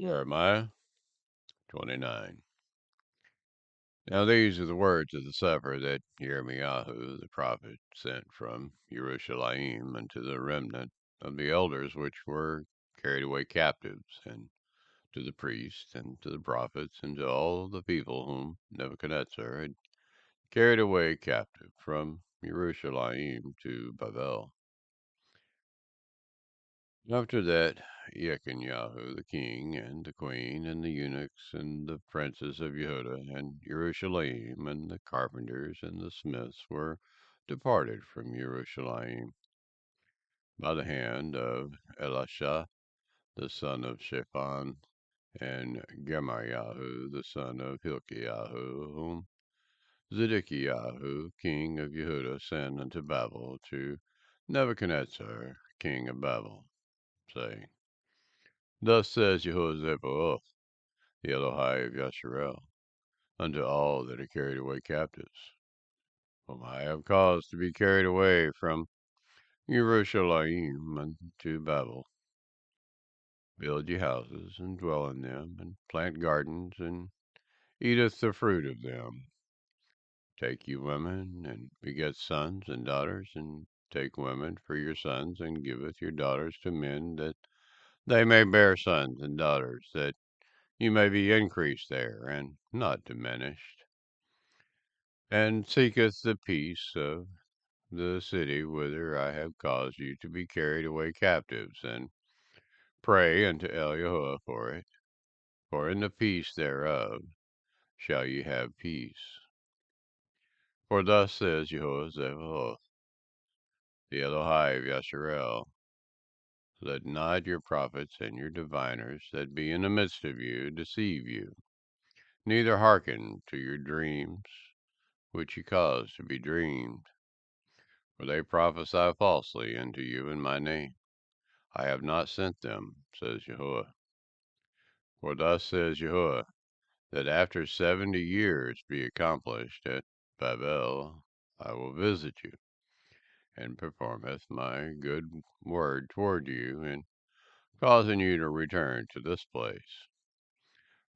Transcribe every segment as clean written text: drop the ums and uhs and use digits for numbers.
Jeremiah 29. Now these are the words of the Cepher that Yirmeyahu the prophet sent from Jerusalem unto the remnant of the elders which were carried away captives, and to the priests, and to the prophets, and to all the people whom Nebuchadnezzar had carried away captive from Jerusalem to Babel. After that, Yechanyahu the king, and the queen, and the eunuchs, and the princes of Yehuda and Jerusalem, and the carpenters and the smiths were departed from Jerusalem by the hand of Elisha the son of Shaphan, and Gemariahu the son of Hilkiahu, whom Zedekiahu king of Yehuda sent unto Babel to Nebuchadnezzar king of Babel, saying, Thus says YAHUSHA, the Elohai of Yasharel, unto all that are carried away captives, whom I have caused to be carried away from Jerusalem unto Babel. Build ye houses, and dwell in them, and plant gardens, and eateth the fruit of them. Take ye women, and beget sons and daughters, and take women for your sons, and giveth your daughters to men, that they may bear sons and daughters, that you may be increased there, and not diminished, and seeketh the peace of the city whither I have caused you to be carried away captives, and pray unto YAHUAH for it, for in the peace thereof shall ye have peace. For thus says YAHUSHA, the Elohai of Yasharel, let not your prophets and your diviners that be in the midst of you deceive you, neither hearken to your dreams, which ye cause to be dreamed. For they prophesy falsely unto you in my name. I have not sent them, says YAHUAH. For thus says YAHUAH, that after 70 years be accomplished at Babel, I will visit you, and performeth my good word toward you, in causing you to return to this place.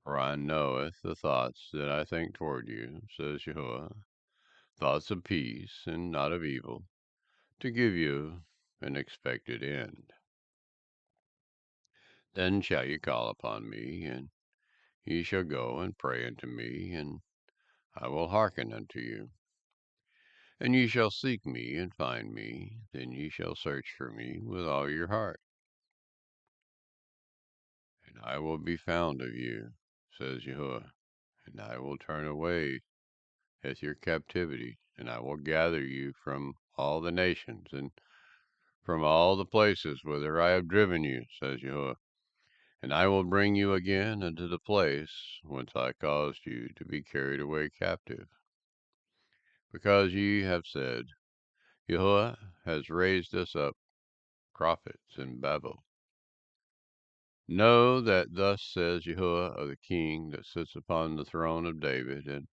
For I knoweth the thoughts that I think toward you, says YAHUAH, thoughts of peace and not of evil, to give you an expected end. Then shall ye call upon me, and ye shall go and pray unto me, and I will hearken unto you. And ye shall seek me and find me, then ye shall search for me with all your heart. And I will be found of you, says YAHUAH, and I will turn away with your captivity, and I will gather you from all the nations, and from all the places whither I have driven you, says YAHUAH. And I will bring you again into the place whence I caused you to be carried away captive. Because ye have said, YAHUAH has raised us up prophets in Babel. Know that thus says YAHUAH of the king that sits upon the throne of David, and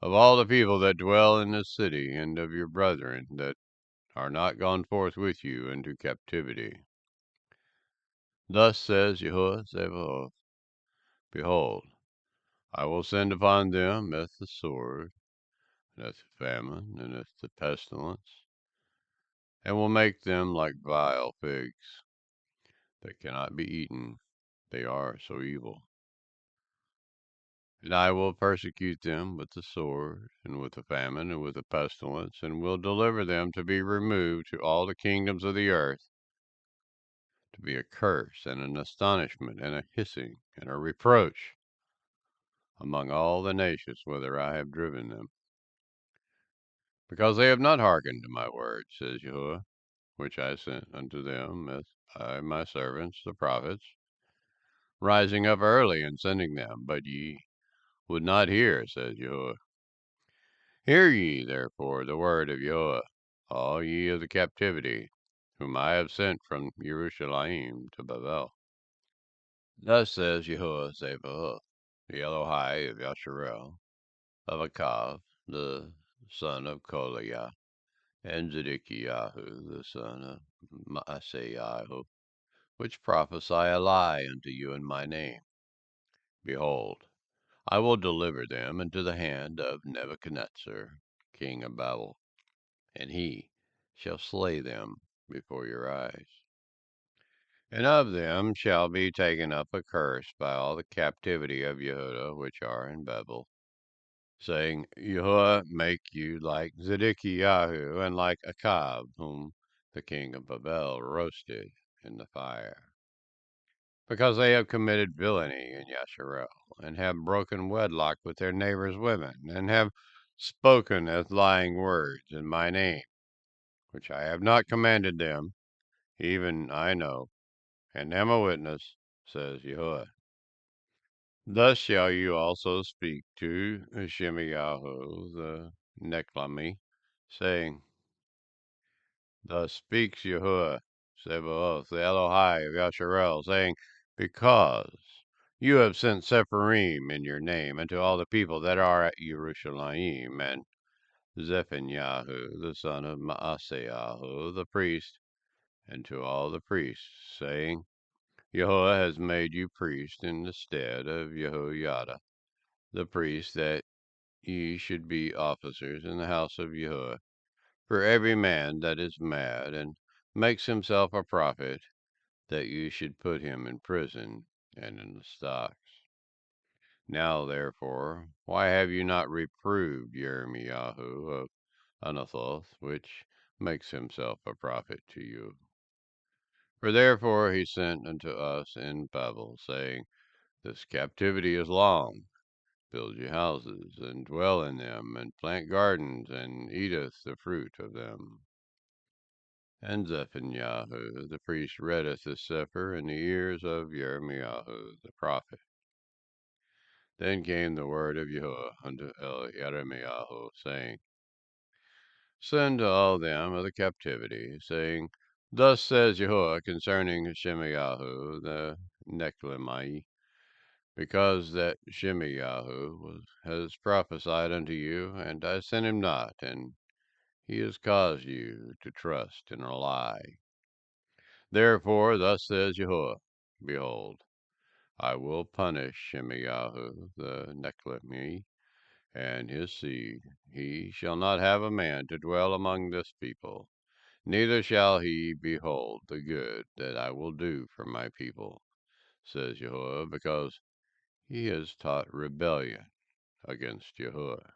of all the people that dwell in this city, and of your brethren that are not gone forth with you into captivity. Thus says YAHUAH Sabaoth, Behold, I will send upon them the sword, and the famine, and the pestilence, and will make them like vile figs that cannot be eaten, they are so evil. And I will persecute them with the sword, and with the famine, and with the pestilence, and will deliver them to be removed to all the kingdoms of the earth, to be a curse, and an astonishment, and a hissing, and a reproach among all the nations whither I have driven them. Because they have not hearkened to my word, says YAHUAH, which I sent unto them as by my servants the prophets, rising up early and sending them, but ye would not hear, says YAHUAH. Hear ye, therefore, the word of YAHUAH, all ye of the captivity, whom I have sent from Jerusalem to Babel. Thus says YAHUAH Sabaoth, the Elohai of Yasharel, of Akav, the son of Koliah, and Zedekiahu, the son of Maaseiah, which prophesy a lie unto you in my name. Behold, I will deliver them into the hand of Nebuchadnezzar, king of Babel, and he shall slay them before your eyes. And of them shall be taken up a curse by all the captivity of Yehudah which are in Babel, saying, YAHUAH make you like Zedekiyahu and like Achab, whom the king of Babel roasted in the fire. Because they have committed villainy in Yasharel, and have broken wedlock with their neighbors' women, and have spoken as lying words in my name, which I have not commanded them, even I know, and am a witness, says Yahuwah. Thus shall you also speak to Yirmeyahu the Nechlami, saying, Thus speaks Yahuwah, Sebaoth, the Elohai of Yasharel, saying, Because you have sent Sepharim in your name unto all the people that are at Jerusalem, and Zephaniah, the son of Maaseyahu, the priest, and to all the priests, saying, Yahuwah has made you priest in the stead of Jehoiada, the priest, that ye should be officers in the house of Yahuwah. For every man that is mad and makes himself a prophet, that you should put him in prison and in the stocks. Now, therefore, why have you not reproved Yirmeyahu of Anathoth, which makes himself a prophet to you? For therefore he sent unto us in Babel, saying, This captivity is long. Build you houses, and dwell in them, and plant gardens, and eateth the fruit of them. And Zephaniah the priest readeth the Cepher in the ears of Yirmeyahu the prophet. Then came the word of Yahuwah unto Yirmeyahu, saying, Send to all them of the captivity, saying, Thus says Yahuwah concerning Shemayahu the Nechlemi, because that Shemayahu has prophesied unto you, and I sent him not, and he has caused you to trust in a lie. Therefore, thus says Yahuwah, Behold, I will punish Shemayahu the Nechlemi and his seed. He shall not have a man to dwell among this people, neither shall he behold the good that I will do for my people, says Yahuwah, because he has taught rebellion against Yahuwah.